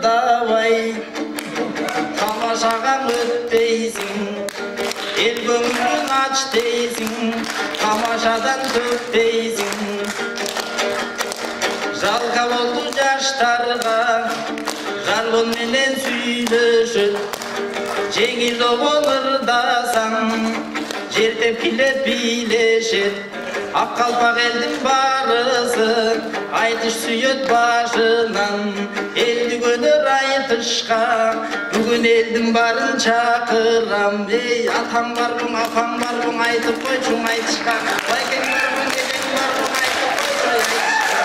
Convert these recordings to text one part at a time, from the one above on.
шыдабай тамашаға өтпейсің, ел көңілін ач дейсің, тамашадан төкпейсің. Жалға болды жаштарға жарғын менен сүйлөшөт, жеңіл болырдасаң жертеп келет билешет. Ак калпак элдин барысы айтыш сүйөт башынан, элди көнөр айтышка бүгүн элдин барын чакырам. Эй атаң барбың апаң барбың айтып койчуң айтышка, байкең барбың кекең барбың айтып койчу айтышка.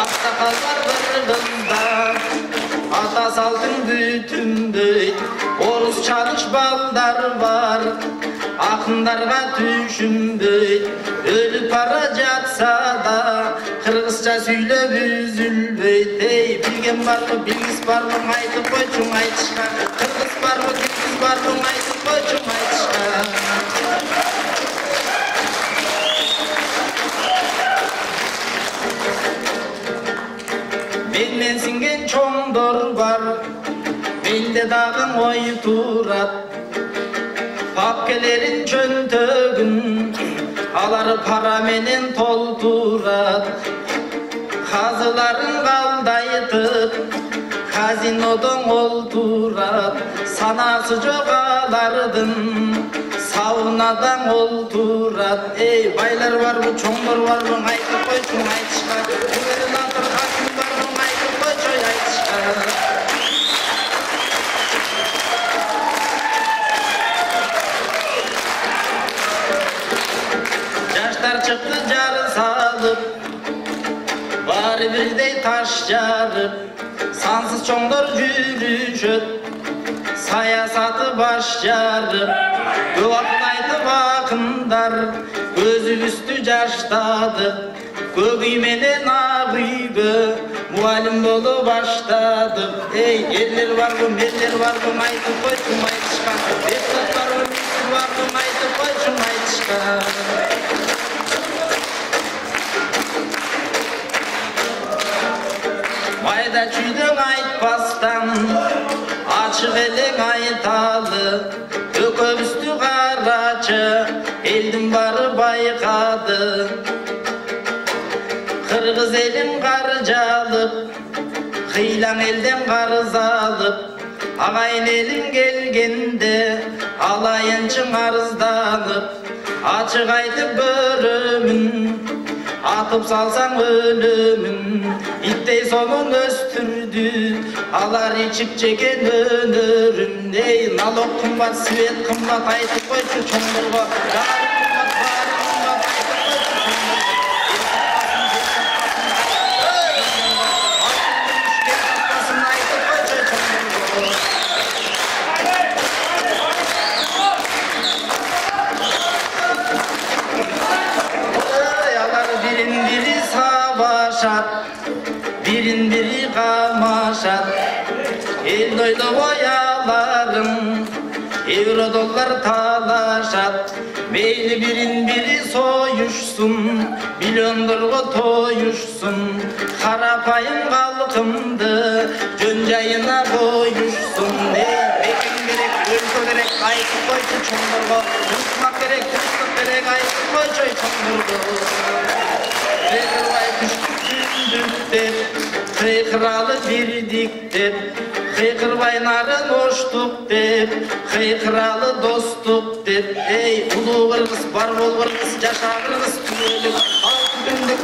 Аксакалдар кыргызда ата салтың бүтүндөйт, орус чалыш балдар бар, акындарга түшүнбөйт. Өлүп бара жатса да кыргызча сүйлөп үзүлбөйт. Эй билген барбы билгис барбың айтып койчуң айтышка, кыргыз барбы киргиз барбың айтып койчуң айтышка. Мен синген чоңдор бар, менде дагың ой турат. Папкелерин чөнтөгүн алар пара менен толтурат. Казыларын калдайтып казинодон олтурат. Санасы жок алардын саунадан олтурат. Эй байлар барбы чоңдор барбы айтып койчуң айтышка, губернатор хаким барбы айтып койчу айтышка. Жаштар чыкты жары салып, баары бирдей таш жарып, сансыз чоңдор жүрүшөт, саясаты баш жарып. Көп акын айтып акындар көзүбүздү жаштадык, көк үй менен ак үйгө мугалим боло баштадык. Эй ерлер барбы мерлер барбы айтып койчуң айтышка, депутат барбы министр барбы айтып койчуң айтышка. Майда чүйдөң айтпастан ачык элең айталы, өкөбүздү карачы элдин бары байкады. Кыргыз элин карыз алып, кыйлаң элден карыз алып, агайын элин келгенде алайынчың арызданып. Ачык айтып көрөмүн, атып салсаң өлөмүн. Иттей сонун өстүрдү алар ичип жеген өнөрүн. Эй налог кымбат, свет кымбат айтып койчу чоңдорго. Birин biri kamашат, эл дойлобой аларым, евро доллар талашат. Мейли бирин бири союшсун, миллиондорго тоюшсун, карапайым калкымды жөн жайына коюшсун. Бекин керек, өлкө керек айтып койчу чоңдорго, тынчтык керек айтып койчу чоңдорго. Кыйкыралы бирдик деп, кыйкырбай нарын оштук деп, кыйкыралы достук деп. Эй улуу кыргыз бар бол кыргыз, жаша кыргыз түгөлүк, алтын күндүк